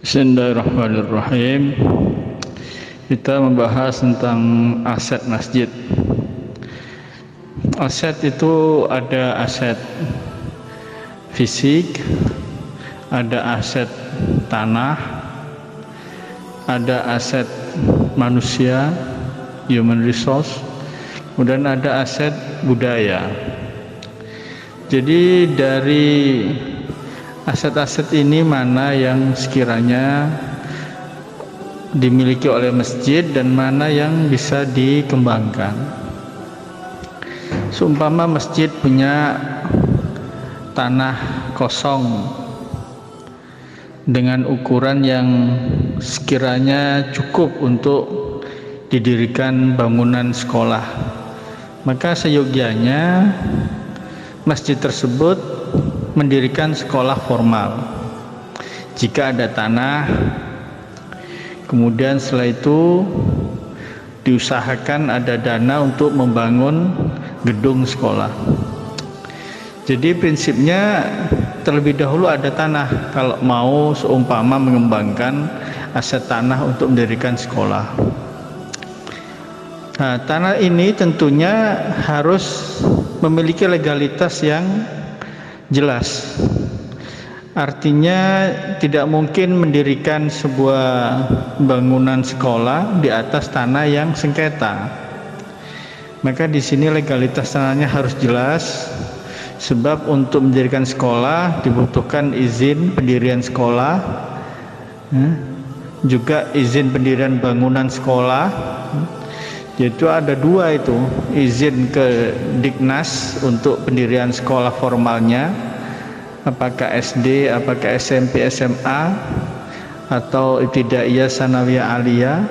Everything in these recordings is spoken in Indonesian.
Bismillahirrahmanirrahim. Kita membahas tentang aset masjid. Aset itu ada aset fisik, ada aset tanah, ada aset manusia, human resource, kemudian ada aset budaya. Jadi dari aset-aset ini mana yang sekiranya dimiliki oleh masjid dan mana yang bisa dikembangkan. Seumpama masjid punya tanah kosong dengan ukuran yang sekiranya cukup untuk didirikan bangunan sekolah, maka seyogyanya masjid tersebut mendirikan sekolah formal. Jika ada tanah, kemudian setelah itu diusahakan ada dana untuk membangun gedung sekolah. Jadi prinsipnya terlebih dahulu ada tanah kalau mau seumpama mengembangkan aset tanah untuk mendirikan sekolah. Nah, tanah ini tentunya harus memiliki legalitas yang jelas. Artinya tidak mungkin mendirikan sebuah bangunan sekolah di atas tanah yang sengketa. Maka di sini legalitas tanahnya harus jelas, sebab untuk mendirikan sekolah dibutuhkan izin pendirian sekolah, juga izin pendirian bangunan sekolah. Yaitu ada dua itu, izin ke Diknas untuk pendirian sekolah formalnya, apakah SD, apakah SMP, SMA, atau ibtidaiyah, sanawiyah, aliyah.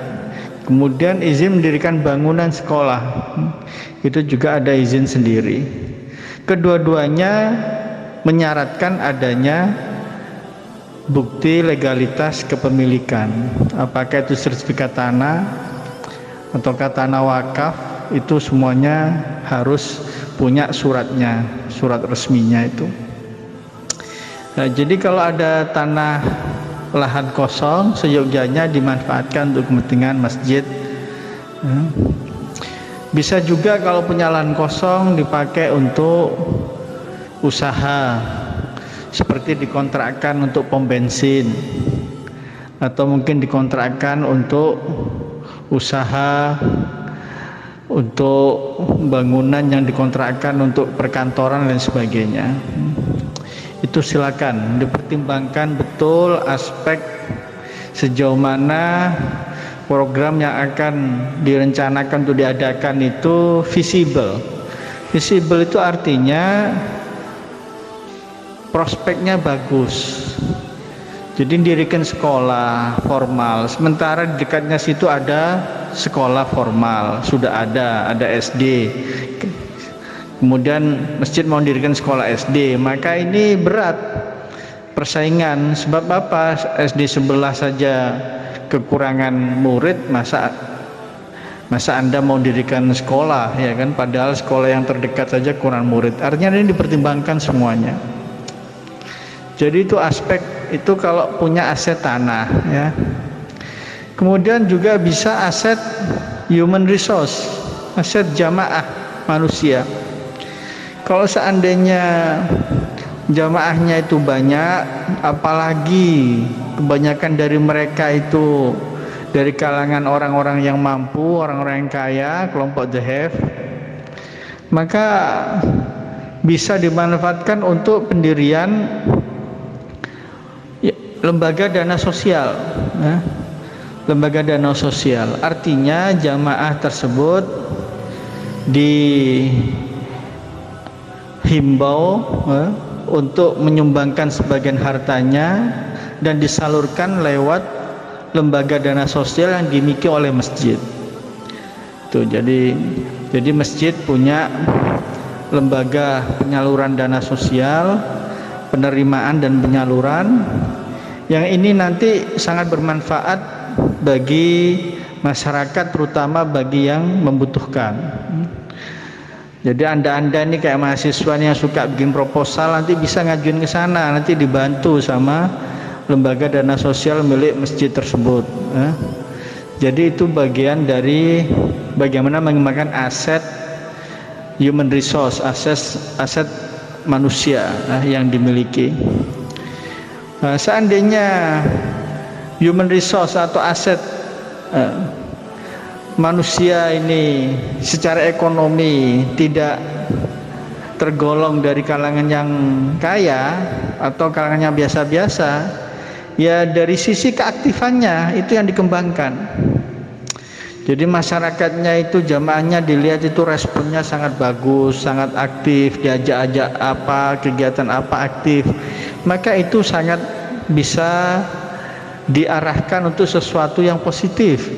Kemudian izin mendirikan bangunan sekolah, itu juga ada izin sendiri. Kedua-duanya menyaratkan adanya bukti legalitas kepemilikan, apakah itu sertifikat tanah atau tanah wakaf, itu semuanya harus punya suratnya, surat resminya itu. Nah, jadi kalau ada tanah lahan kosong, seyogyanya dimanfaatkan untuk kepentingan masjid. Bisa juga kalau punya lahan kosong dipakai untuk usaha, seperti dikontrakkan untuk pom bensin, atau mungkin dikontrakkan untuk usaha, untuk bangunan yang dikontrakkan untuk perkantoran dan sebagainya. Itu silakan dipertimbangkan betul aspek sejauh mana program yang akan direncanakan untuk diadakan itu visible. Visible itu artinya prospeknya bagus. Jadi dirikan sekolah formal, sementara di dekatnya situ ada sekolah formal, sudah ada SD. Kemudian masjid mau dirikan sekolah SD, maka ini berat persaingan. Sebab apa? SD sebelah saja kekurangan murid, masa Anda mau dirikan sekolah, ya kan? Padahal sekolah yang terdekat saja kurang murid. Artinya ini dipertimbangkan semuanya. Jadi itu aspek itu kalau punya aset tanah, ya. Kemudian juga bisa aset human resource, aset jamaah manusia. Kalau seandainya jamaahnya itu banyak, apalagi kebanyakan dari mereka itu dari kalangan orang-orang yang mampu, orang-orang yang kaya, kelompok the have, maka bisa dimanfaatkan untuk pendirian lembaga dana sosial, ya. Lembaga dana sosial artinya jamaah tersebut dihimbau untuk menyumbangkan sebagian hartanya dan disalurkan lewat lembaga dana sosial yang dimiliki oleh masjid. Tuh, jadi masjid punya lembaga penyaluran dana sosial, penerimaan dan penyaluran. Yang ini nanti sangat bermanfaat bagi masyarakat, terutama bagi yang membutuhkan. Jadi anda ini kayak mahasiswa yang suka bikin proposal, nanti bisa ngajuin ke sana, nanti dibantu sama lembaga dana sosial milik masjid tersebut. Jadi itu bagian dari bagaimana mengembangkan aset human resource, aset manusia yang dimiliki. Seandainya human resource atau aset manusia ini secara ekonomi tidak tergolong dari kalangan yang kaya atau kalangan yang biasa-biasa, ya dari sisi keaktifannya itu yang dikembangkan. Jadi masyarakatnya itu, jamaahnya dilihat itu responnya sangat bagus, sangat aktif, diajak-ajak apa, kegiatan apa aktif, maka itu sangat bisa diarahkan untuk sesuatu yang positif.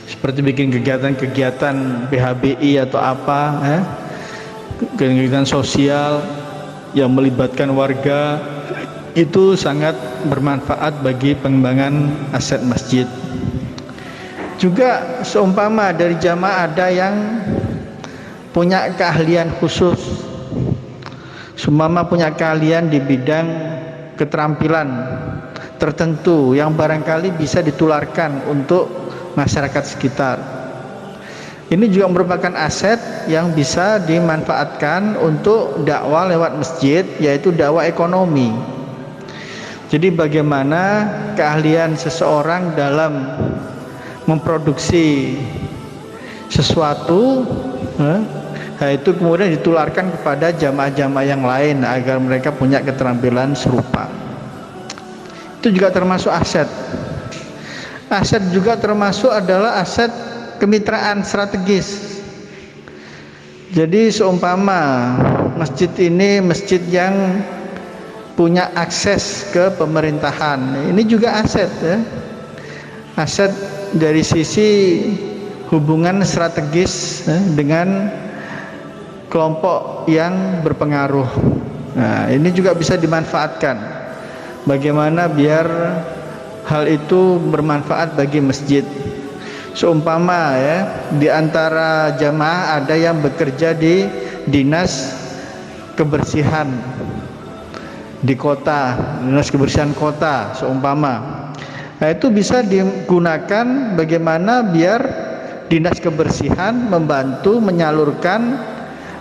Seperti bikin kegiatan-kegiatan PHBI atau apa, kegiatan sosial yang melibatkan warga, itu sangat bermanfaat bagi pengembangan aset masjid. Juga seumpama dari jamaah ada yang punya keahlian khusus, seumpama punya keahlian di bidang keterampilan tertentu yang barangkali bisa ditularkan untuk masyarakat sekitar. Ini juga merupakan aset yang bisa dimanfaatkan untuk dakwah lewat masjid, yaitu dakwah ekonomi. Jadi bagaimana keahlian seseorang dalam memproduksi sesuatu, itu kemudian ditularkan kepada jamaah-jamaah yang lain agar mereka punya keterampilan serupa. Itu juga termasuk aset. Aset juga termasuk adalah aset kemitraan strategis. Jadi seumpama masjid ini masjid yang punya akses ke pemerintahan, ini juga aset, aset dari sisi hubungan strategis dengan kelompok yang berpengaruh. Nah, ini juga bisa dimanfaatkan. Bagaimana biar hal itu bermanfaat bagi masjid. Seumpama di antara jamaah ada yang bekerja di dinas kebersihan di kota, dinas kebersihan kota seumpama. Nah, itu bisa digunakan bagaimana biar dinas kebersihan membantu menyalurkan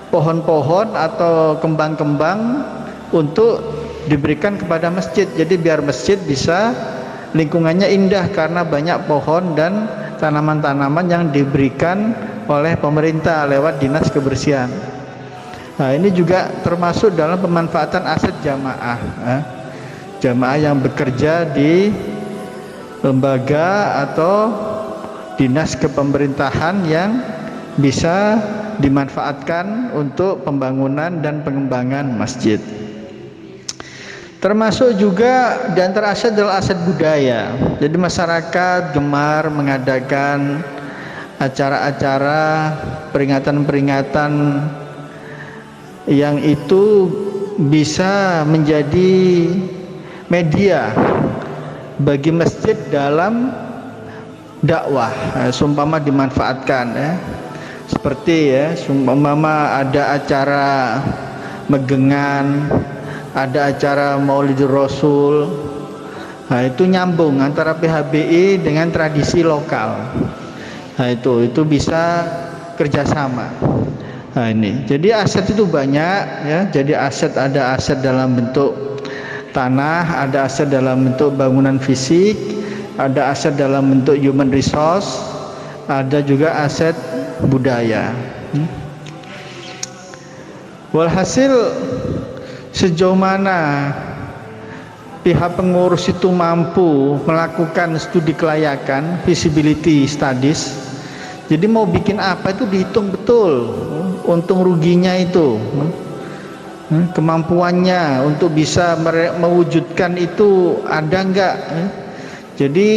pohon-pohon atau kembang-kembang untuk diberikan kepada masjid. Jadi biar masjid bisa lingkungannya indah karena banyak pohon dan tanaman-tanaman yang diberikan oleh pemerintah lewat dinas kebersihan. Nah, ini juga termasuk dalam pemanfaatan aset jamaah. Jamaah yang bekerja di lembaga atau dinas kepemerintahan yang bisa dimanfaatkan untuk pembangunan dan pengembangan masjid. Termasuk juga di antara aset adalah aset budaya. Jadi masyarakat gemar mengadakan acara-acara, peringatan-peringatan yang itu bisa menjadi media bagi masjid dalam dakwah. Seumpama dimanfaatkan, seperti seumpama ada acara megengan, ada acara Maulidur Rasul. Nah, itu nyambung antara PHBI dengan tradisi lokal. Nah, itu bisa kerjasama. Nah, ini jadi aset itu banyak, jadi aset, ada aset dalam bentuk tanah, ada aset dalam bentuk bangunan fisik, ada aset dalam bentuk human resource, ada juga aset budaya. Walhasil sejauh mana pihak pengurus itu mampu melakukan studi kelayakan, feasibility studies. Jadi mau bikin apa itu dihitung betul, untung ruginya itu, kemampuannya untuk bisa mewujudkan itu ada enggak. Jadi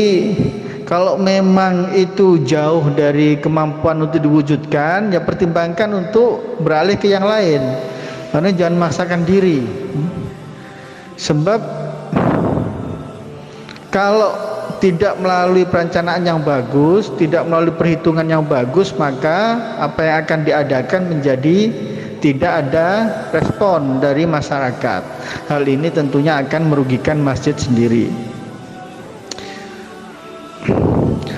kalau memang itu jauh dari kemampuan untuk diwujudkan, ya pertimbangkan untuk beralih ke yang lain. Karena jangan memaksakan diri. Sebab kalau tidak melalui perencanaan yang bagus, tidak melalui perhitungan yang bagus, maka apa yang akan diadakan menjadi tidak ada respon dari masyarakat. Hal ini tentunya akan merugikan masjid sendiri.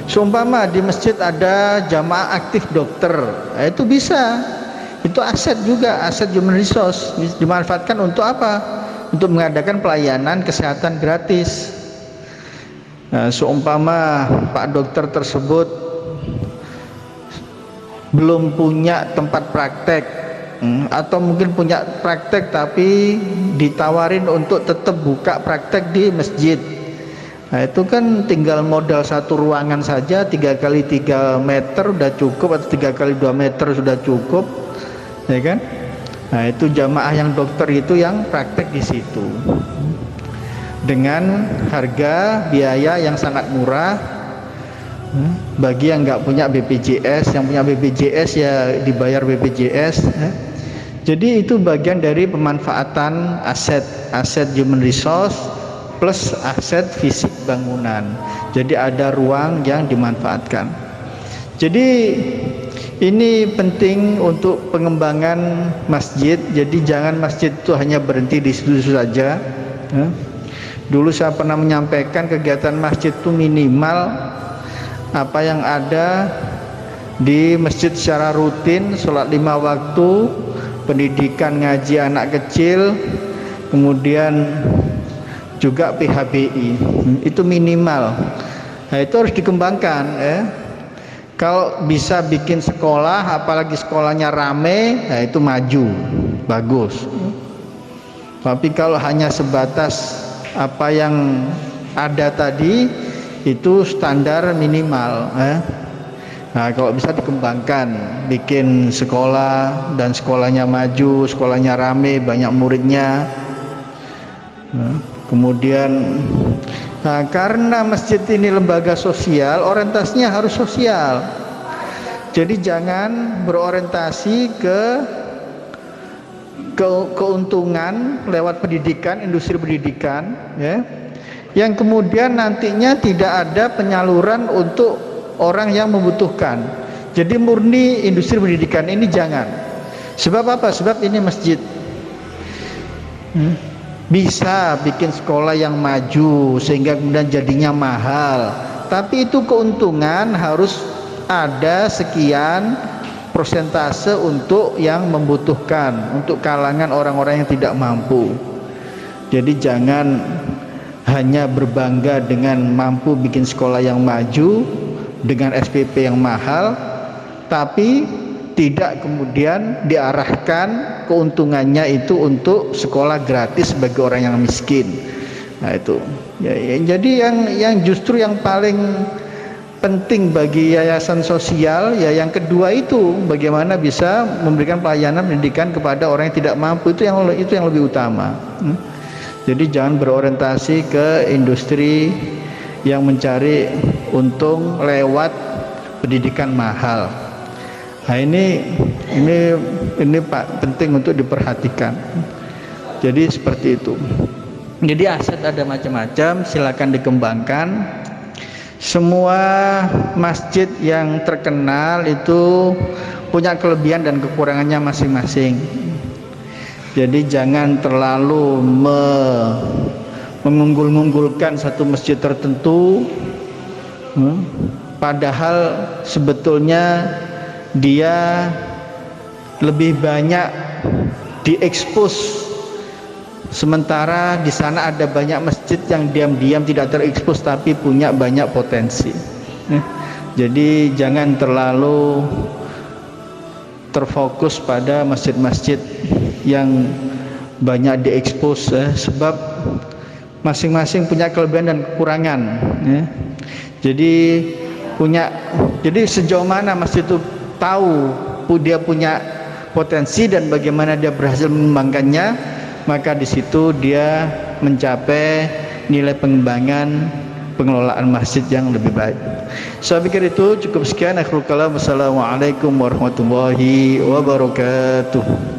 Seumpama di masjid ada jamaah aktif dokter, itu bisa, itu aset juga, aset human resource, dimanfaatkan untuk apa? Untuk mengadakan pelayanan kesehatan gratis. Nah, seumpama Pak dokter tersebut belum punya tempat praktek, atau mungkin punya praktek tapi ditawarin untuk tetap buka praktek di masjid. Nah, itu kan tinggal modal satu ruangan saja 3 kali 3 meter udah cukup, atau 3 kali 2 meter sudah cukup, ya kan? Nah, itu jamaah yang dokter itu yang praktek di situ dengan harga biaya yang sangat murah. Bagi yang nggak punya BPJS, yang punya BPJS ya dibayar BPJS. Jadi itu bagian dari pemanfaatan aset human resource plus aset fisik bangunan. Jadi ada ruang yang dimanfaatkan. Jadi ini penting untuk pengembangan masjid. Jadi jangan masjid itu hanya berhenti di situ saja. Dulu saya pernah menyampaikan kegiatan masjid itu minimal apa yang ada di masjid secara rutin, sholat 5 waktu, pendidikan ngaji anak kecil, kemudian juga PHBI, itu minimal. Nah, itu harus dikembangkan ya. Kalau bisa bikin sekolah, apalagi sekolahnya rame, nah itu maju, bagus. Tapi kalau hanya sebatas apa yang ada tadi, itu standar minimal ya. Nah, kalau bisa dikembangkan, bikin sekolah dan sekolahnya maju, sekolahnya rame, banyak muridnya. Kemudian karena masjid ini lembaga sosial, orientasinya harus sosial. Jadi jangan berorientasi ke keuntungan lewat pendidikan, industri pendidikan ya, yang kemudian nantinya tidak ada penyaluran untuk orang yang membutuhkan. Jadi murni industri pendidikan ini jangan. Sebab apa? Sebab ini masjid. Bisa bikin sekolah yang maju sehingga kemudian jadinya mahal, tapi itu keuntungan harus ada sekian persentase untuk yang membutuhkan, untuk kalangan orang-orang yang tidak mampu. Jadi jangan hanya berbangga dengan mampu bikin sekolah yang maju dengan SPP yang mahal, tapi tidak kemudian diarahkan keuntungannya itu untuk sekolah gratis bagi orang yang miskin. Nah itu ya, jadi yang justru yang paling penting bagi yayasan sosial ya yang kedua itu, bagaimana bisa memberikan pelayanan pendidikan kepada orang yang tidak mampu, itu yang lebih utama. Jadi jangan berorientasi ke industri yang mencari untung lewat pendidikan mahal. Nah ini Pak, penting untuk diperhatikan. Jadi seperti itu. Jadi aset ada macam-macam, silakan dikembangkan. Semua masjid yang terkenal itu punya kelebihan dan kekurangannya masing-masing. Jadi jangan terlalu mengunggul-unggulkan satu masjid tertentu, padahal sebetulnya dia lebih banyak diekspos, sementara di sana ada banyak masjid yang diam-diam tidak terekspos tapi punya banyak potensi. Jadi jangan terlalu terfokus pada masjid-masjid yang banyak diekspos sebab masing-masing punya kelebihan dan kekurangan ya. Jadi sejauh mana masjid itu tahu dia punya potensi dan bagaimana dia berhasil mengembangkannya, maka di situ dia mencapai nilai pengembangan pengelolaan masjid yang lebih baik. Saya pikir itu cukup sekian. Akhirul kalam. Wassalamualaikum warahmatullahi wabarakatuh.